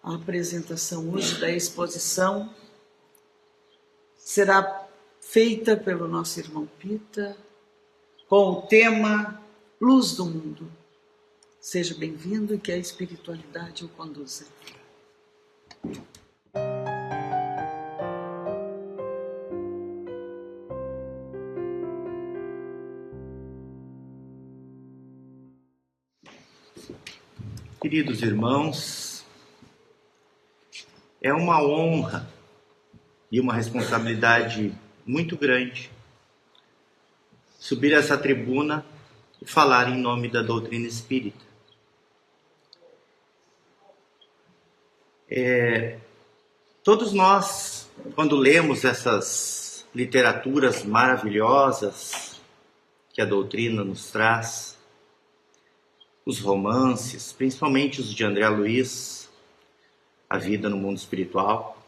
A apresentação hoje da exposição será feita pelo nosso irmão Pita com o tema Luz do Mundo. Seja bem-vindo e que a espiritualidade o conduza. Queridos irmãos, é uma honra e uma responsabilidade muito grande subir essa tribuna e falar em nome da doutrina espírita. Todos nós, quando lemos essas literaturas maravilhosas que a doutrina nos traz, os romances, principalmente os de André Luiz, A Vida no Mundo Espiritual,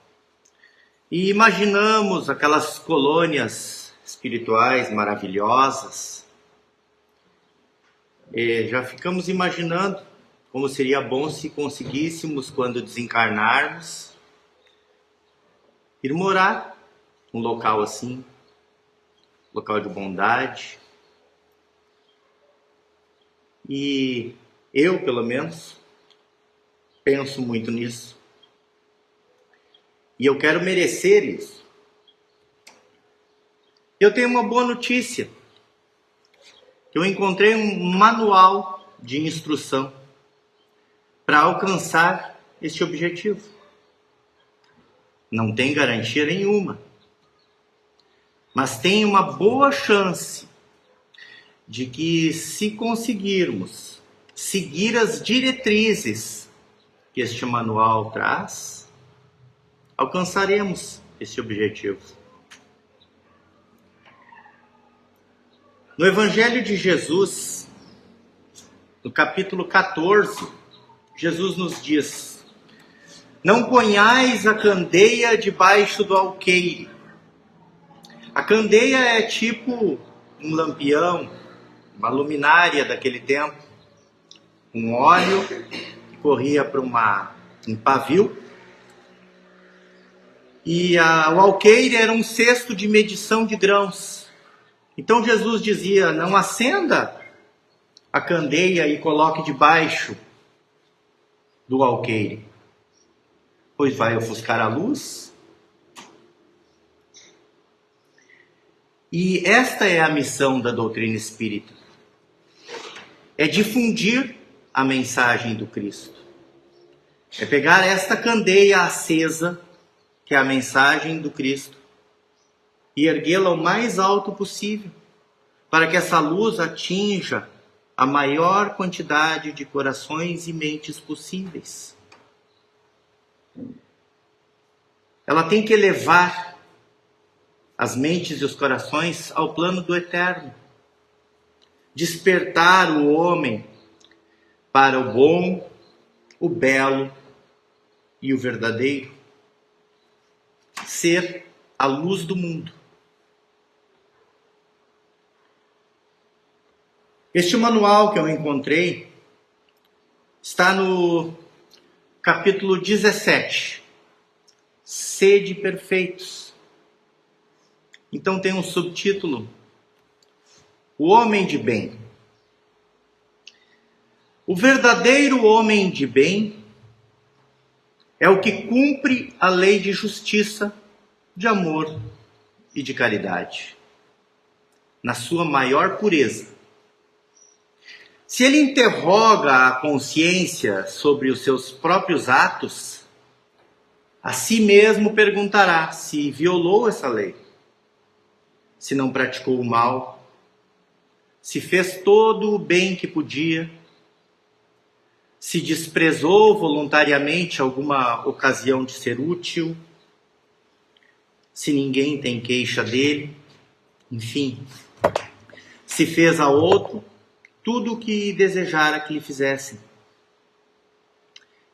e imaginamos aquelas colônias espirituais maravilhosas, já ficamos imaginando como seria bom se conseguíssemos, quando desencarnarmos, ir morar num local assim, local de bondade. E eu, pelo menos, penso muito nisso. E eu quero merecer isso. Eu tenho uma boa notícia. Eu encontrei um manual de instrução para alcançar este objetivo. Não tem garantia nenhuma, mas tem uma boa chance de que, se conseguirmos seguir as diretrizes que este manual traz, alcançaremos esse objetivo. No Evangelho de Jesus, no capítulo 14, Jesus nos diz: não ponhais a candeia debaixo do alqueire. A candeia é tipo um lampião, uma luminária daquele tempo, um óleo que corria para um pavio, e o alqueire era um cesto de medição de grãos. Então Jesus dizia: não acenda a candeia e coloque debaixo do alqueire, pois vai ofuscar a luz. E esta é a missão da doutrina espírita. É difundir a mensagem do Cristo. É pegar esta candeia acesa, que é a mensagem do Cristo, e erguê-la o mais alto possível, para que essa luz atinja a maior quantidade de corações e mentes possíveis. Ela tem que elevar as mentes e os corações ao plano do eterno. Despertar o homem para o bom, o belo e o verdadeiro. Ser a luz do mundo. Este manual que eu encontrei está no capítulo 17. Sede perfeitos. Então tem um subtítulo: O homem de bem. O verdadeiro homem de bem é o que cumpre a lei de justiça, de amor e de caridade, na sua maior pureza. Se ele interroga a consciência sobre os seus próprios atos, a si mesmo perguntará se violou essa lei, se não praticou o mal, se fez todo o bem que podia, se desprezou voluntariamente alguma ocasião de ser útil, se ninguém tem queixa dele, enfim, se fez a outro tudo o que desejara que lhe fizessem.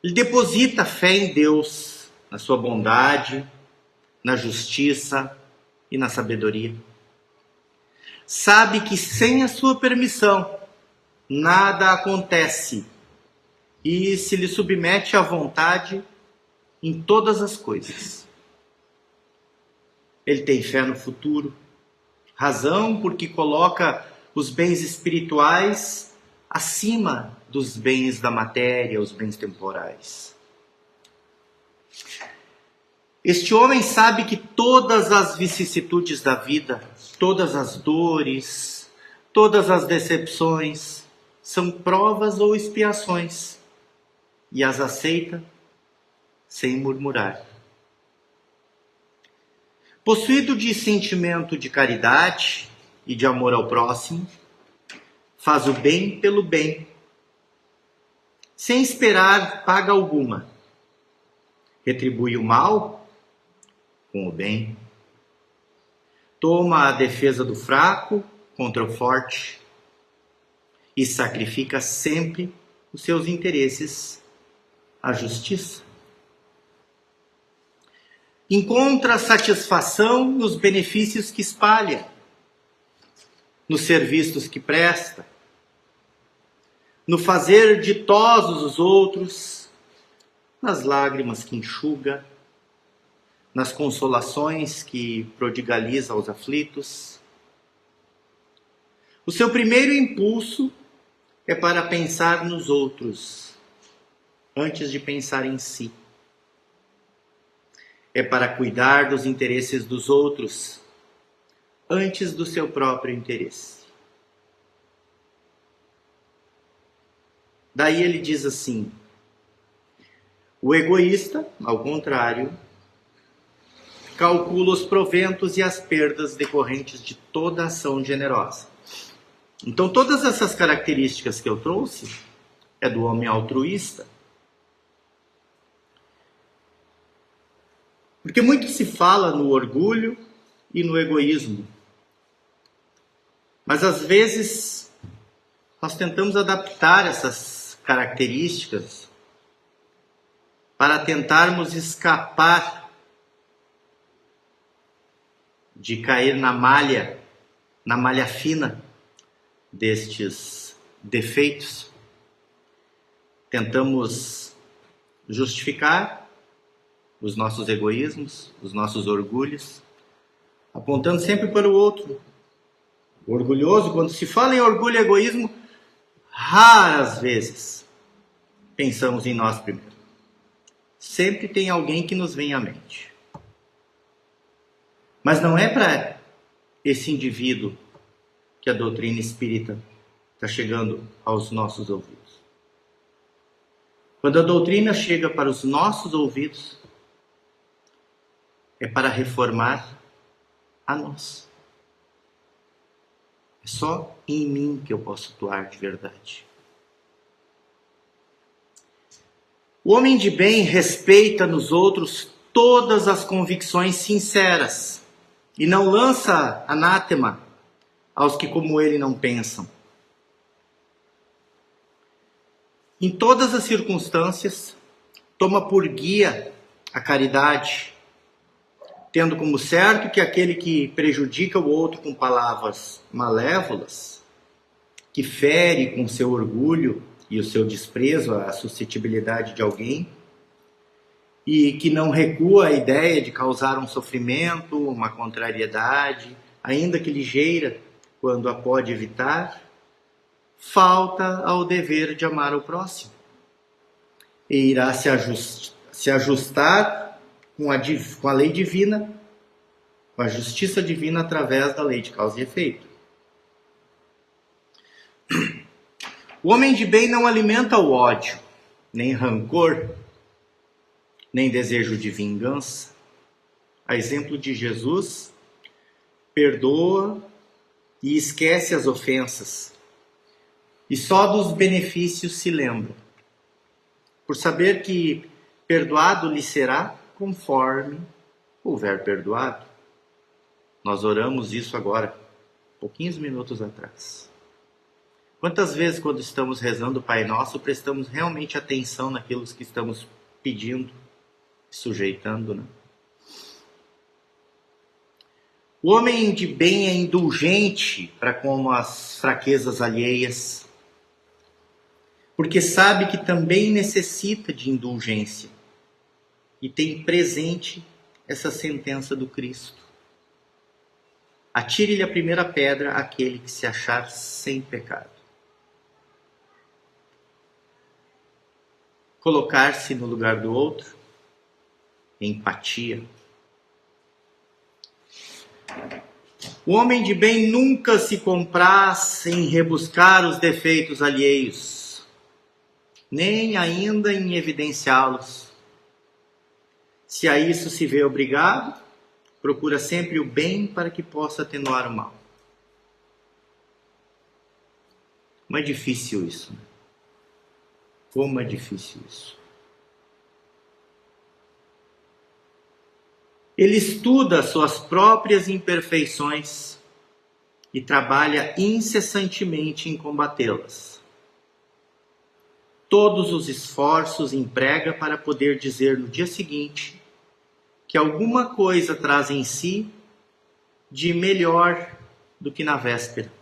Ele deposita fé em Deus, na sua bondade, na justiça e na sabedoria. Sabe que sem a sua permissão nada acontece e se lhe submete à vontade em todas as coisas. Ele tem fé no futuro, razão porque coloca os bens espirituais acima dos bens da matéria, os bens temporais. Este homem sabe que todas as vicissitudes da vida, todas as dores, todas as decepções são provas ou expiações e as aceita sem murmurar. Possuído de sentimento de caridade e de amor ao próximo, faz o bem pelo bem, sem esperar paga alguma. Retribui o mal com o bem. Toma a defesa do fraco contra o forte e sacrifica sempre os seus interesses à justiça. Encontra satisfação nos benefícios que espalha, nos serviços que presta, no fazer ditosos os outros, nas lágrimas que enxuga, nas consolações que prodigaliza aos aflitos. O seu primeiro impulso é para pensar nos outros, antes de pensar em si. É para cuidar dos interesses dos outros, antes do seu próprio interesse. Daí ele diz assim: o egoísta, ao contrário, calcula os proventos e as perdas decorrentes de toda ação generosa. Então, todas essas características que eu trouxe é do homem altruísta. Porque muito se fala no orgulho e no egoísmo. Mas às vezes nós tentamos adaptar essas características para tentarmos escapar de cair na malha fina destes defeitos. Tentamos justificar os nossos egoísmos, os nossos orgulhos, apontando sempre para o outro. O orgulhoso, quando se fala em orgulho e egoísmo, raras vezes pensamos em nós primeiro. Sempre tem alguém que nos vem à mente. Mas não é para esse indivíduo que a doutrina espírita está chegando aos nossos ouvidos. Quando a doutrina chega para os nossos ouvidos, é para reformar a nós. É só em mim que eu posso atuar de verdade. O homem de bem respeita nos outros todas as convicções sinceras e não lança anátema aos que como ele não pensam. Em todas as circunstâncias, toma por guia a caridade, tendo como certo que aquele que prejudica o outro com palavras malévolas, que fere com seu orgulho e o seu desprezo à suscetibilidade de alguém, e que não recua a ideia de causar um sofrimento, uma contrariedade, ainda que ligeira, quando a pode evitar, falta ao dever de amar o próximo. E irá se ajustar com a lei divina, com a justiça divina através da lei de causa e efeito. O homem de bem não alimenta o ódio, nem rancor, nem desejo de vingança. A exemplo de Jesus, perdoa e esquece as ofensas, e só dos benefícios se lembra, por saber que perdoado lhe será conforme houver perdoado. Nós oramos isso agora, pouquinhos minutos atrás. Quantas vezes, quando estamos rezando o Pai Nosso, prestamos realmente atenção naquilo que estamos pedindo, sujeitando, né? O homem de bem é indulgente para com as fraquezas alheias, porque sabe que também necessita de indulgência. e tem presente essa sentença do Cristo. Atire-lhe a primeira pedra aquele que se achar sem pecado. Colocar-se no lugar do outro, empatia. O homem de bem nunca se compraz em rebuscar os defeitos alheios, nem ainda em evidenciá-los. Se a isso se vê obrigado, procura sempre o bem para que possa atenuar o mal. Como é difícil isso, né? Como é difícil isso. Ele estuda as suas próprias imperfeições e trabalha incessantemente em combatê-las. Todos os esforços emprega para poder dizer no dia seguinte que alguma coisa traz em si de melhor do que na véspera.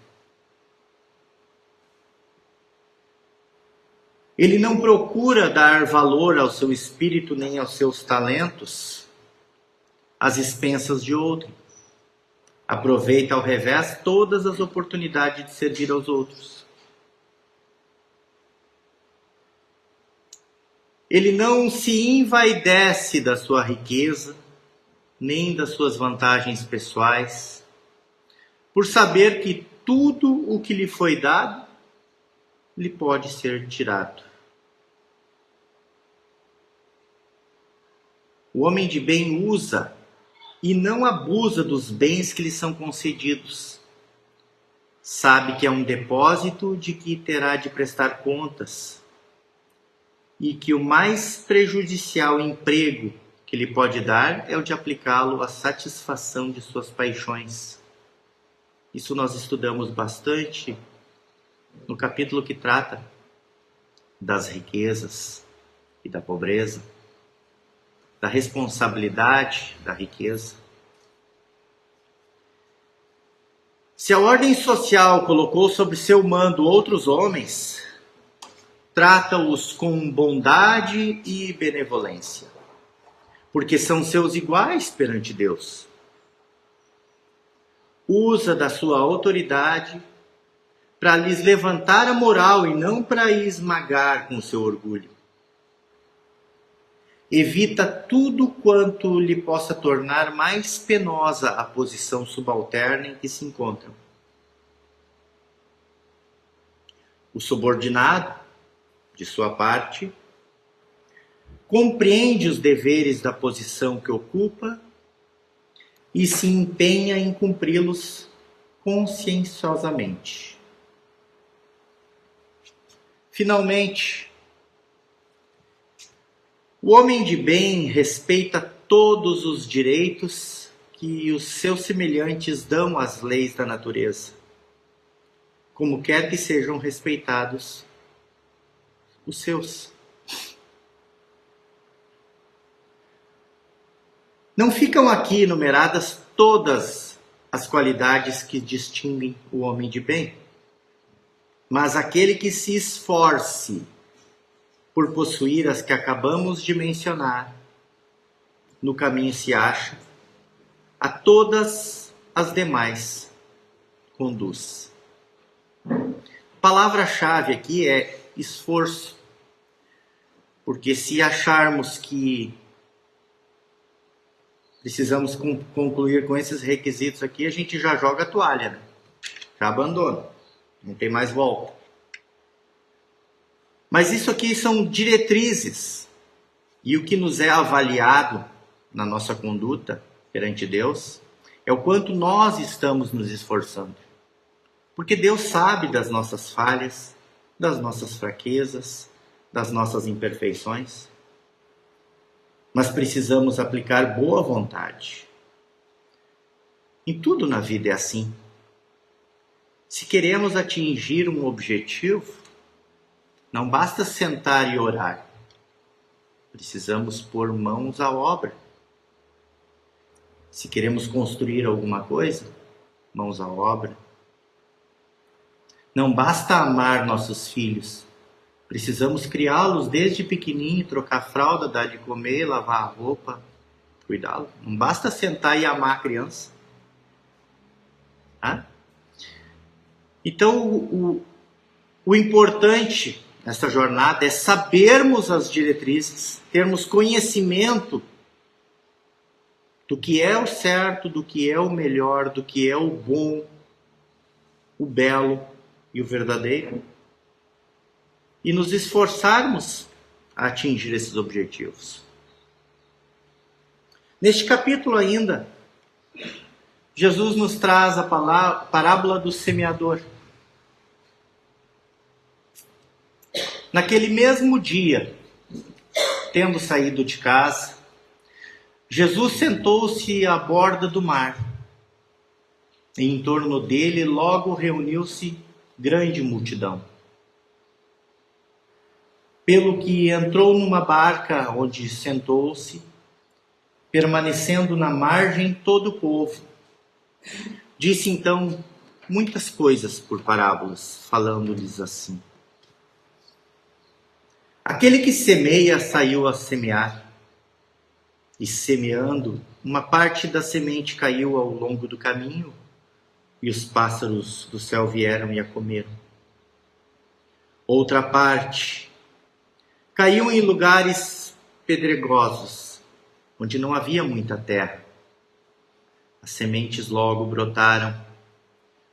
Ele não procura dar valor ao seu espírito nem aos seus talentos às expensas de outro. Aproveita ao revés todas as oportunidades de servir aos outros. Ele não se envaidece da sua riqueza, nem das suas vantagens pessoais, por saber que tudo o que lhe foi dado, lhe pode ser tirado. O homem de bem usa e não abusa dos bens que lhe são concedidos. Sabe que é um depósito de que terá de prestar contas e que o mais prejudicial emprego que lhe pode dar é o de aplicá-lo à satisfação de suas paixões. Isso nós estudamos bastante no capítulo que trata das riquezas e da pobreza, da responsabilidade da riqueza. Se a ordem social colocou sob seu mando outros homens, trata-os com bondade e benevolência, porque são seus iguais perante Deus. Usa da sua autoridade para lhes levantar a moral e não para esmagar com o seu orgulho. Evita tudo quanto lhe possa tornar mais penosa a posição subalterna em que se encontram. O subordinado, de sua parte, compreende os deveres da posição que ocupa e se empenha em cumpri-los conscienciosamente. Finalmente, o homem de bem respeita todos os direitos que os seus semelhantes dão às leis da natureza, como quer que sejam respeitados os seus. Não ficam aqui enumeradas todas as qualidades que distinguem o homem de bem, mas aquele que se esforce por possuir as que acabamos de mencionar, no caminho se acha, a todas as demais conduz. A palavra-chave aqui é esforço, porque se acharmos que precisamos concluir com esses requisitos aqui, a gente já joga a toalha, né? Já abandona, não tem mais volta. Mas isso aqui são diretrizes, e o que nos é avaliado na nossa conduta perante Deus é o quanto nós estamos nos esforçando. Porque Deus sabe das nossas falhas, das nossas fraquezas, das nossas imperfeições. Mas precisamos aplicar boa vontade. Em tudo na vida é assim. Se queremos atingir um objetivo, não basta sentar e orar. Precisamos pôr mãos à obra. Se queremos construir alguma coisa, mãos à obra. Não basta amar nossos filhos. Precisamos criá-los desde pequenininho, trocar fralda, dar de comer, lavar a roupa, cuidá-lo. Não basta sentar e amar a criança. Tá? Então, o importante nessa jornada é sabermos as diretrizes, termos conhecimento do que é o certo, do que é o melhor, do que é o bom, o belo e o verdadeiro. E nos esforçarmos a atingir esses objetivos. Neste capítulo ainda, Jesus nos traz a parábola do semeador. Naquele mesmo dia, tendo saído de casa, Jesus sentou-se à borda do mar. E em torno dele logo reuniu-se grande multidão. Pelo que entrou numa barca onde sentou-se, permanecendo na margem todo o povo. Disse então muitas coisas por parábolas, falando-lhes assim. Aquele que semeia saiu a semear, e semeando, uma parte da semente caiu ao longo do caminho, e os pássaros do céu vieram e a comeram. Outra parte caiu em lugares pedregosos, onde não havia muita terra. As sementes logo brotaram,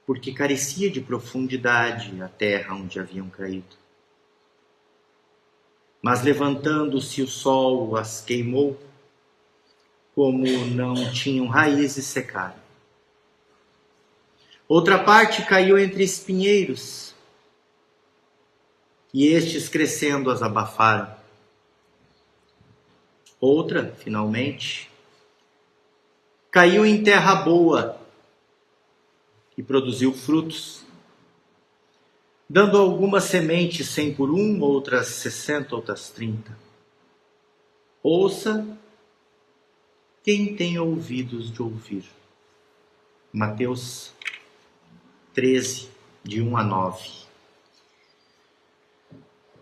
porque carecia de profundidade a terra onde haviam caído. Mas levantando-se o sol as queimou, como não tinham raízes, secaram. Outra parte caiu entre espinheiros, e estes crescendo as abafaram. Outra, finalmente, caiu em terra boa e produziu frutos, dando algumas sementes 100 por 1, outras 60, outras 30. Ouça quem tem ouvidos de ouvir. Mateus 13, de 1 a 9.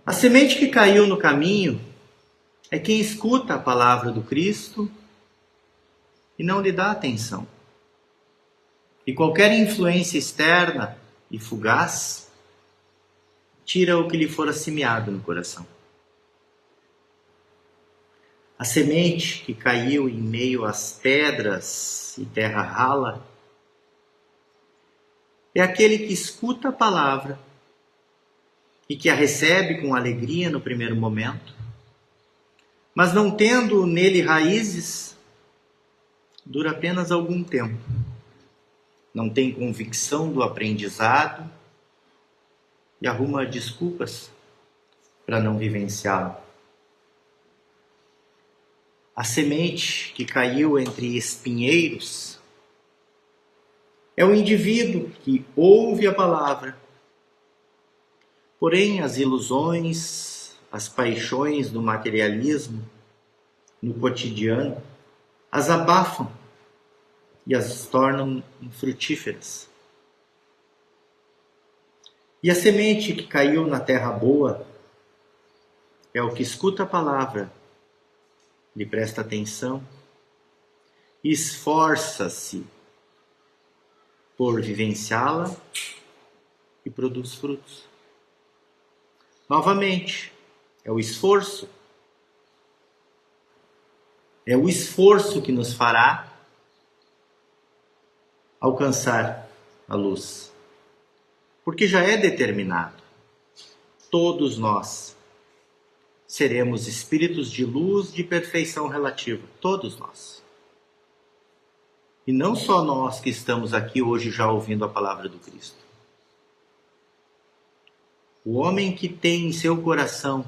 A semente que caiu no caminho é quem escuta a palavra do Cristo e não lhe dá atenção. E qualquer influência externa e fugaz tira o que lhe fora semeado no coração. A semente que caiu em meio às pedras e terra rala é aquele que escuta a palavra e que a recebe com alegria no primeiro momento, mas não tendo nele raízes, dura apenas algum tempo. Não tem convicção do aprendizado e arruma desculpas para não vivenciá-lo. A semente que caiu entre espinheiros é o indivíduo que ouve a palavra, porém as ilusões, as paixões do materialismo no cotidiano as abafam e as tornam infrutíferas. E a semente que caiu na terra boa é o que escuta a palavra, lhe presta atenção e esforça-se por vivenciá-la e produz frutos. Novamente, é o esforço. É o esforço que nos fará alcançar a luz. Porque já é determinado. Todos nós seremos espíritos de luz de perfeição relativa. Todos nós. E não só nós que estamos aqui hoje já ouvindo a palavra do Cristo. O homem que tem em seu coração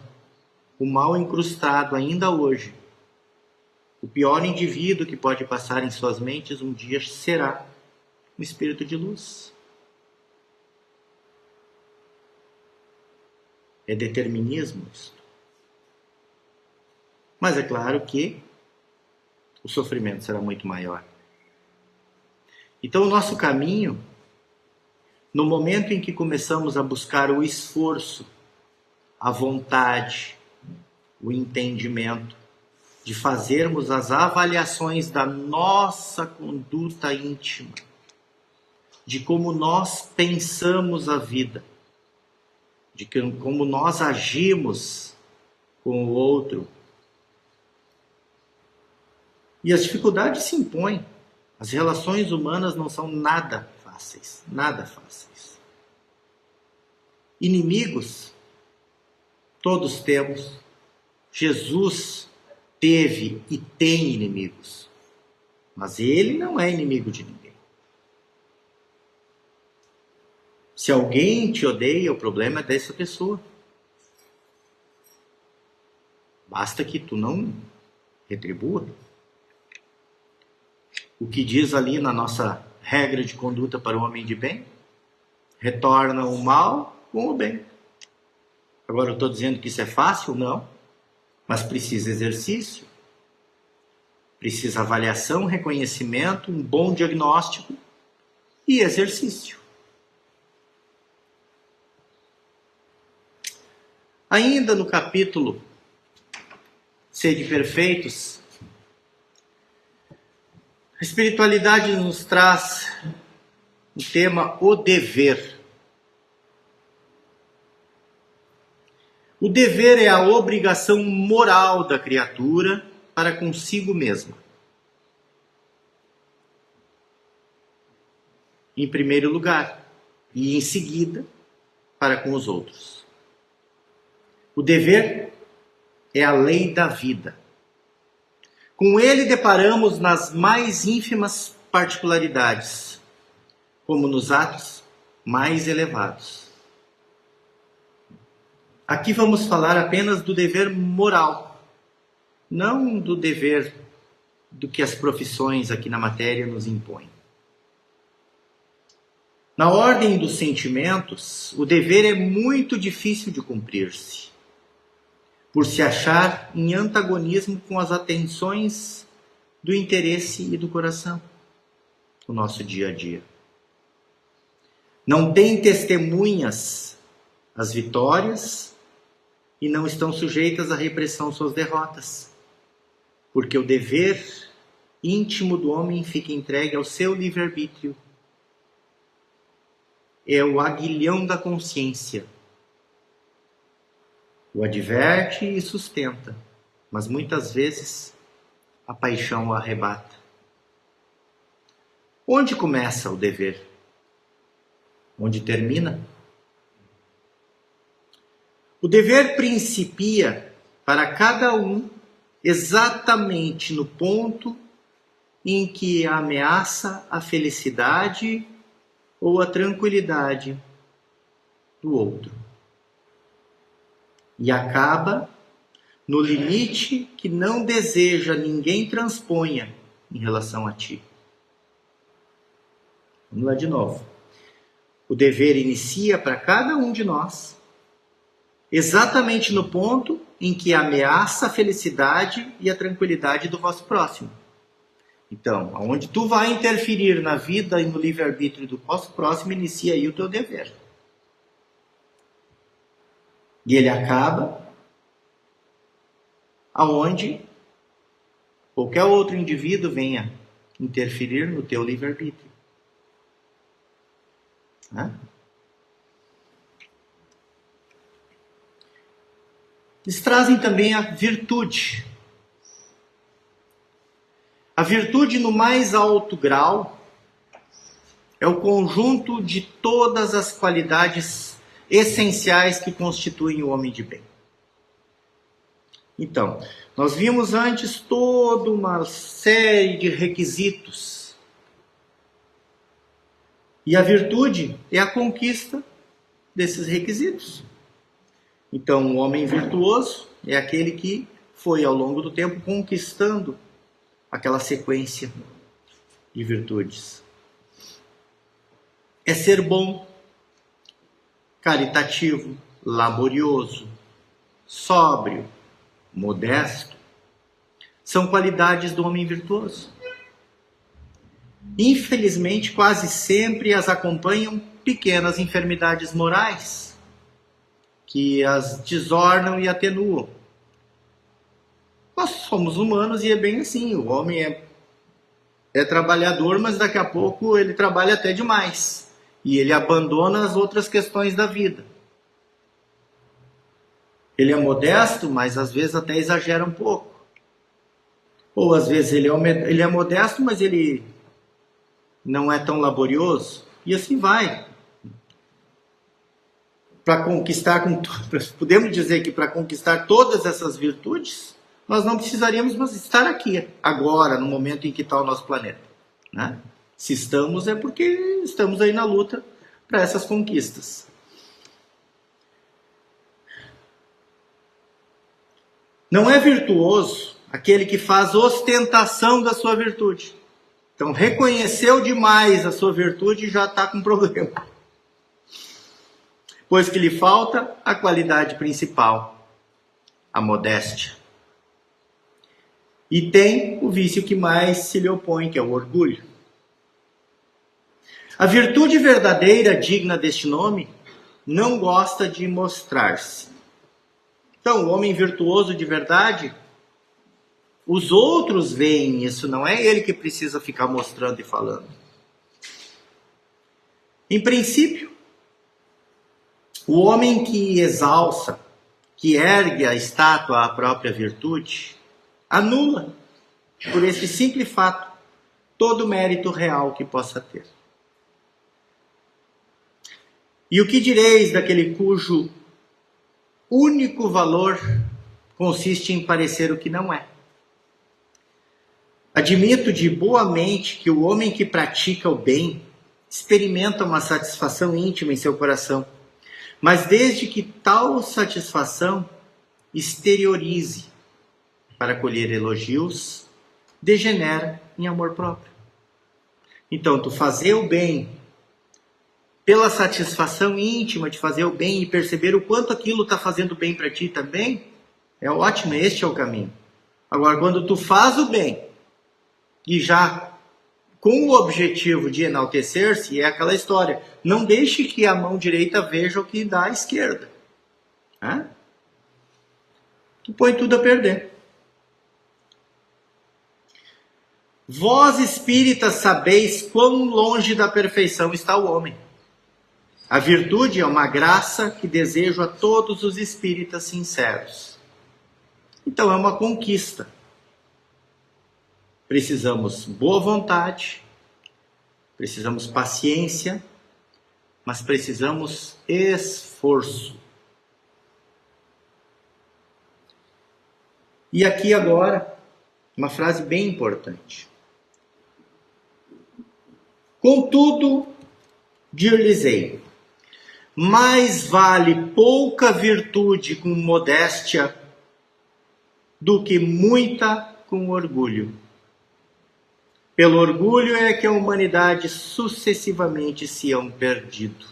o mal incrustado ainda hoje, o pior indivíduo que pode passar em suas mentes um dia será um espírito de luz. É determinismo isso. Mas é claro que o sofrimento será muito maior. Então o nosso caminho, no momento em que começamos a buscar o esforço, a vontade, o entendimento de fazermos as avaliações da nossa conduta íntima, de como nós pensamos a vida, de como nós agimos com o outro. E as dificuldades se impõem. As relações humanas não são nada fáceis, nada fáceis. Inimigos, todos temos. Jesus teve e tem inimigos, mas ele não é inimigo de ninguém. Se alguém te odeia, o problema é dessa pessoa. Basta que tu não retribua. O que diz ali na nossa regra de conduta para o homem de bem? Retorna o mal com o bem. Agora eu estou dizendo que isso é fácil? Não. Mas precisa exercício. Precisa avaliação, reconhecimento, um bom diagnóstico e exercício. Ainda no capítulo Sede Perfeitos, a espiritualidade nos traz o tema o dever. O dever é a obrigação moral da criatura para consigo mesma. Em primeiro lugar, e em seguida, para com os outros. O dever é a lei da vida. Com ele deparamos nas mais ínfimas particularidades, como nos atos mais elevados. Aqui vamos falar apenas do dever moral, não do dever do que as profissões aqui na matéria nos impõem. Na ordem dos sentimentos, o dever é muito difícil de cumprir-se, por se achar em antagonismo com as atenções do interesse e do coração, no nosso dia a dia. Não tem testemunhas as vitórias e não estão sujeitas à repressão suas derrotas, porque o dever íntimo do homem fica entregue ao seu livre-arbítrio. É o aguilhão da consciência. O adverte e sustenta, mas muitas vezes a paixão o arrebata. Onde começa o dever? Onde termina? O dever principia para cada um exatamente no ponto em que ameaça a felicidade ou a tranquilidade do outro. E acaba no limite que não deseja ninguém transponha em relação a ti. Vamos lá de novo. O dever inicia para cada um de nós exatamente no ponto em que ameaça a felicidade e a tranquilidade do vosso próximo. Então, aonde tu vai interferir na vida e no livre-arbítrio do vosso próximo, inicia aí o teu dever. E ele acaba aonde qualquer outro indivíduo venha interferir no teu livre-arbítrio. Eles trazem também a virtude. A virtude no mais alto grau é o conjunto de todas as qualidades essenciais que constituem o homem de bem. Então, nós vimos antes toda uma série de requisitos. E a virtude é a conquista desses requisitos. Então, o homem virtuoso é aquele que foi, ao longo do tempo, conquistando aquela sequência de virtudes. É ser bom, caritativo, laborioso, sóbrio, modesto. São qualidades do homem virtuoso. Infelizmente, quase sempre as acompanham pequenas enfermidades morais, que as desornam e atenuam. Nós somos humanos e é bem assim. O homem é trabalhador, mas daqui a pouco ele trabalha até demais. E ele abandona as outras questões da vida. Ele é modesto, mas às vezes até exagera um pouco. Ou às vezes ele é modesto, mas ele não é tão laborioso. E assim vai. Para conquistar, podemos dizer que para conquistar todas essas virtudes, nós não precisaríamos mais estar aqui, agora, no momento em que está o nosso planeta. Né? Se estamos, é porque estamos aí na luta para essas conquistas. Não é virtuoso aquele que faz ostentação da sua virtude. Então, reconheceu demais a sua virtude e já está com problema. Pois que lhe falta a qualidade principal, a modéstia. E tem o vício que mais se lhe opõe, que é o orgulho. A virtude verdadeira, digna deste nome, não gosta de mostrar-se. Então, o homem virtuoso de verdade, os outros veem isso, não é ele que precisa ficar mostrando e falando. Em princípio, o homem que exalça, que ergue a estátua à própria virtude, anula, por esse simples fato, todo o mérito real que possa ter. E o que direis daquele cujo único valor consiste em parecer o que não é? Admito de boa mente que o homem que pratica o bem experimenta uma satisfação íntima em seu coração, mas desde que tal satisfação exteriorize para colher elogios, degenera em amor próprio. Então, tu fazer o bem pela satisfação íntima de fazer o bem e perceber o quanto aquilo está fazendo bem para ti também, é ótimo, este é o caminho. Agora, quando tu faz o bem e já com o objetivo de enaltecer-se, é aquela história, não deixe que a mão direita veja o que dá à esquerda. Tu põe tudo a perder. Vós, espíritas, sabeis quão longe da perfeição está o homem. A virtude é uma graça que desejo a todos os espíritas sinceros. Então é uma conquista. Precisamos boa vontade, precisamos paciência, mas precisamos esforço. E aqui agora, uma frase bem importante. Contudo, dir-lhes-ei, mais vale pouca virtude com modéstia do que muita com orgulho. Pelo orgulho é que a humanidade sucessivamente se hão perdido.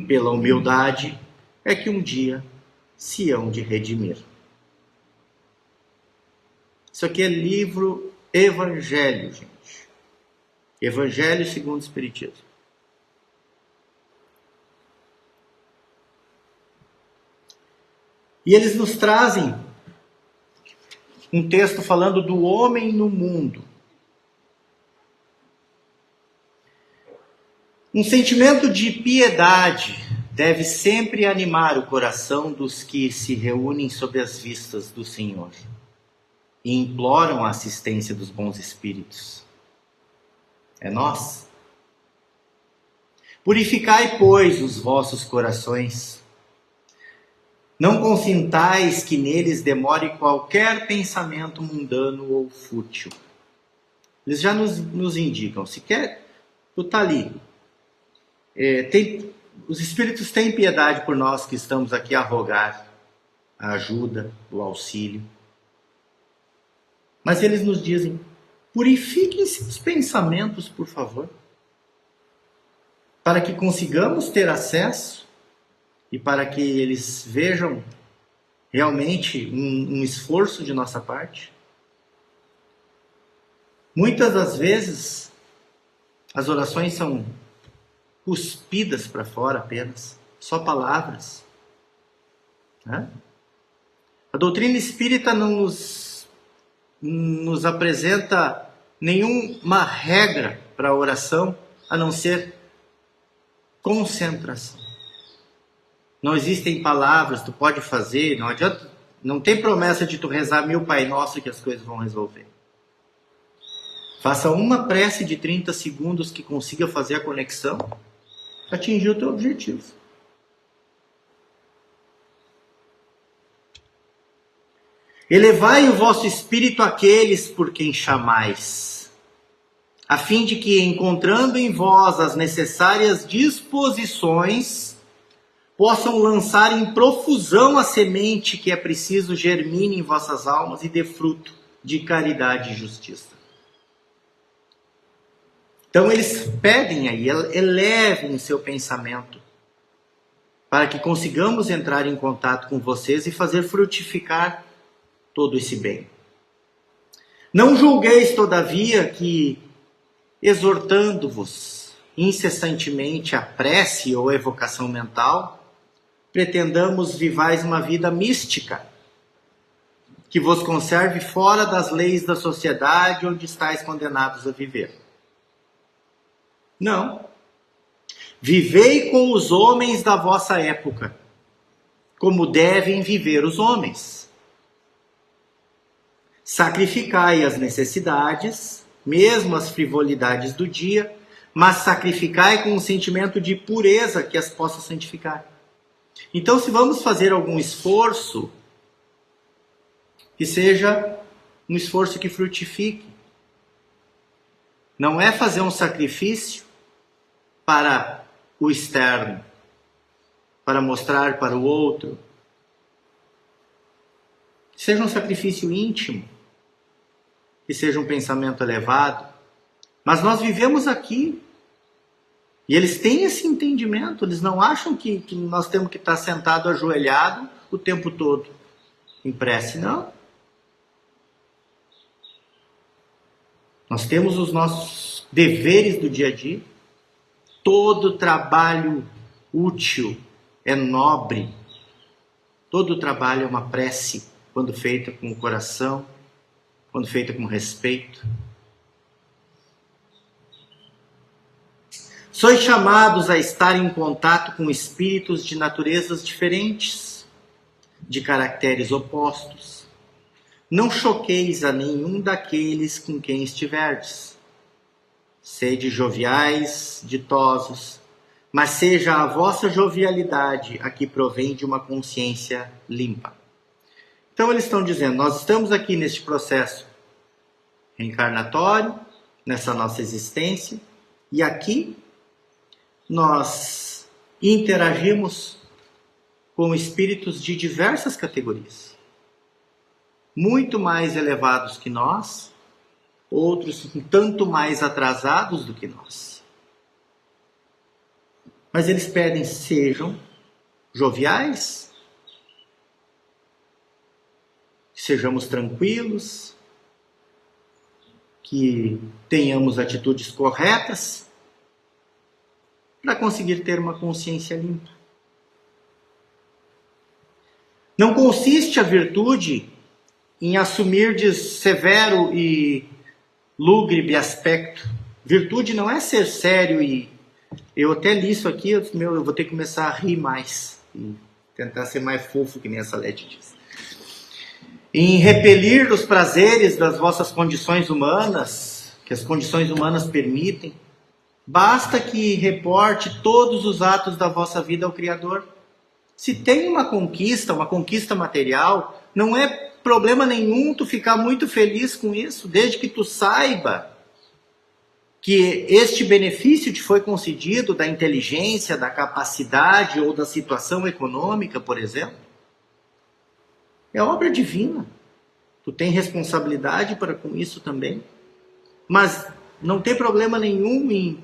Pela humildade é que um dia se hão de redimir. Isso aqui é livro Evangelho, gente. Evangelho segundo o Espiritismo. E eles nos trazem um texto falando do homem no mundo. Um sentimento de piedade deve sempre animar o coração dos que se reúnem sob as vistas do Senhor e imploram a assistência dos bons espíritos. É nós. Purificai, pois, os vossos corações. Não consintais que neles demore qualquer pensamento mundano ou fútil. Eles já nos indicam, se quer, tu tá ali. Os espíritos têm piedade por nós que estamos aqui a rogar a ajuda, o auxílio. Mas eles nos dizem, purifiquem seus pensamentos, por favor, para que consigamos ter acesso e para que eles vejam realmente um esforço de nossa parte. Muitas das vezes, as orações são cuspidas para fora apenas, só palavras. né? A doutrina espírita não nos apresenta nenhuma regra para a oração, a não ser concentração. Não existem palavras, tu pode fazer, não adianta, não tem promessa de tu rezar 1000 Pai Nosso que as coisas vão resolver. Faça uma prece de 30 segundos que consiga fazer a conexão, atingir o teu objetivo. Elevai o vosso espírito àqueles por quem chamais, a fim de que, encontrando em vós as necessárias disposições, possam lançar em profusão a semente que é preciso germine em vossas almas e dê fruto de caridade e justiça. Então eles pedem aí, elevem seu pensamento, para que consigamos entrar em contato com vocês e fazer frutificar todo esse bem. Não julgueis, todavia, que, exortando-vos incessantemente a prece ou evocação mental, pretendamos vivais uma vida mística, que vos conserve fora das leis da sociedade onde estáis condenados a viver. Não. Vivei com os homens da vossa época, como devem viver os homens. Sacrificai as necessidades, mesmo as frivolidades do dia, mas sacrificai com um sentimento de pureza que as possa santificar. Então, se vamos fazer algum esforço, que seja um esforço que frutifique. Não é fazer um sacrifício para o externo, para mostrar para o outro. Que seja um sacrifício íntimo, que seja um pensamento elevado. Mas nós vivemos aqui, e eles têm esse entendimento, eles não acham que nós temos que estar sentado ajoelhado o tempo todo em prece, não. Nós temos os nossos deveres do dia a dia. Todo trabalho útil é nobre. Todo trabalho é uma prece, quando feita com o coração, quando feita com respeito. Sois chamados a estar em contato com espíritos de naturezas diferentes, de caracteres opostos. Não choqueis a nenhum daqueles com quem estiverdes. Sede joviais, ditosos, mas seja a vossa jovialidade a que provém de uma consciência limpa. Então eles estão dizendo, nós estamos aqui neste processo reencarnatório, nessa nossa existência, e aqui nós interagimos com espíritos de diversas categorias. Muito mais elevados que nós, outros um tanto mais atrasados do que nós. Mas eles pedem, sejam joviais, que sejamos tranquilos, que tenhamos atitudes corretas, para conseguir ter uma consciência limpa. Não consiste a virtude em assumir de severo e lúgubre aspecto. Virtude não é ser sério e... Eu até li isso aqui, eu vou ter que começar a rir mais. E tentar ser mais fofo, que nem essa Leti diz. Em repelir os prazeres das vossas condições humanas, que as condições humanas permitem, basta que reporte todos os atos da vossa vida ao Criador. Se tem uma conquista material, não é problema nenhum tu ficar muito feliz com isso, desde que tu saiba que este benefício te foi concedido da inteligência, da capacidade ou da situação econômica, por exemplo. É obra divina. Tu tem responsabilidade para com isso também. Mas não tem problema nenhum em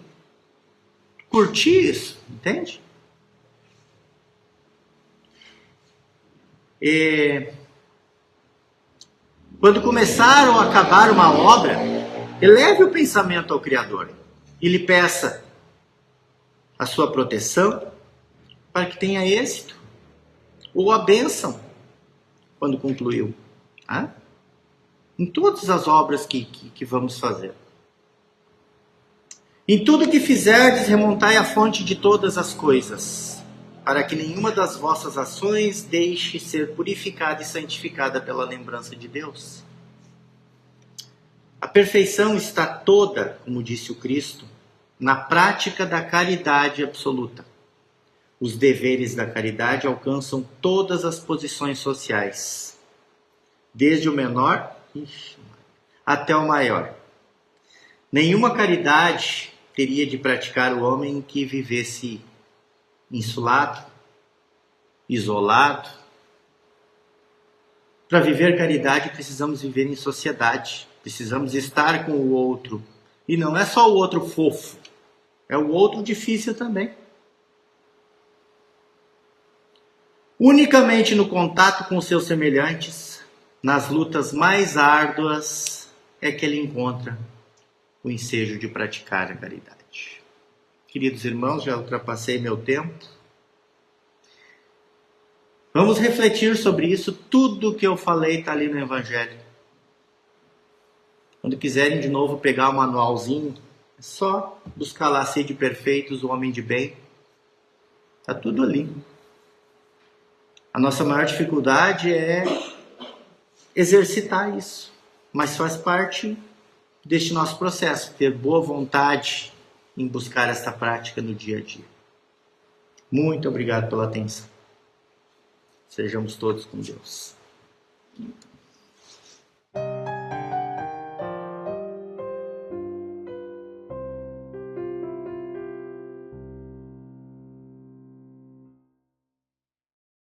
curtir isso, entende? Quando começar ou acabar uma obra, eleve o pensamento ao Criador e lhe peça a sua proteção para que tenha êxito. ou a bênção quando concluiu. Em todas as obras que vamos fazer. Em tudo que fizerdes, remontai a fonte de todas as coisas, para que nenhuma das vossas ações deixe ser purificada e santificada pela lembrança de Deus. A perfeição está toda, como disse o Cristo, na prática da caridade absoluta. Os deveres da caridade alcançam todas as posições sociais, desde o menor até o maior. Nenhuma caridade teria de praticar o homem que vivesse insulado, isolado. Para viver caridade precisamos viver em sociedade, precisamos estar com o outro. E não é só o outro fofo, é o outro difícil também. Unicamente no contato com seus semelhantes, nas lutas mais árduas, é que ele encontra o ensejo de praticar a caridade. Queridos irmãos, já ultrapassei meu tempo. Vamos refletir sobre isso. Tudo que eu falei está ali no Evangelho. Quando quiserem de novo pegar o manualzinho, é só buscar lá Sede Perfeitos, o Homem de Bem. Está tudo ali. A nossa maior dificuldade é exercitar isso. Mas faz parte deste nosso processo, ter boa vontade em buscar essa prática no dia a dia. Muito obrigado pela atenção. Sejamos todos com Deus.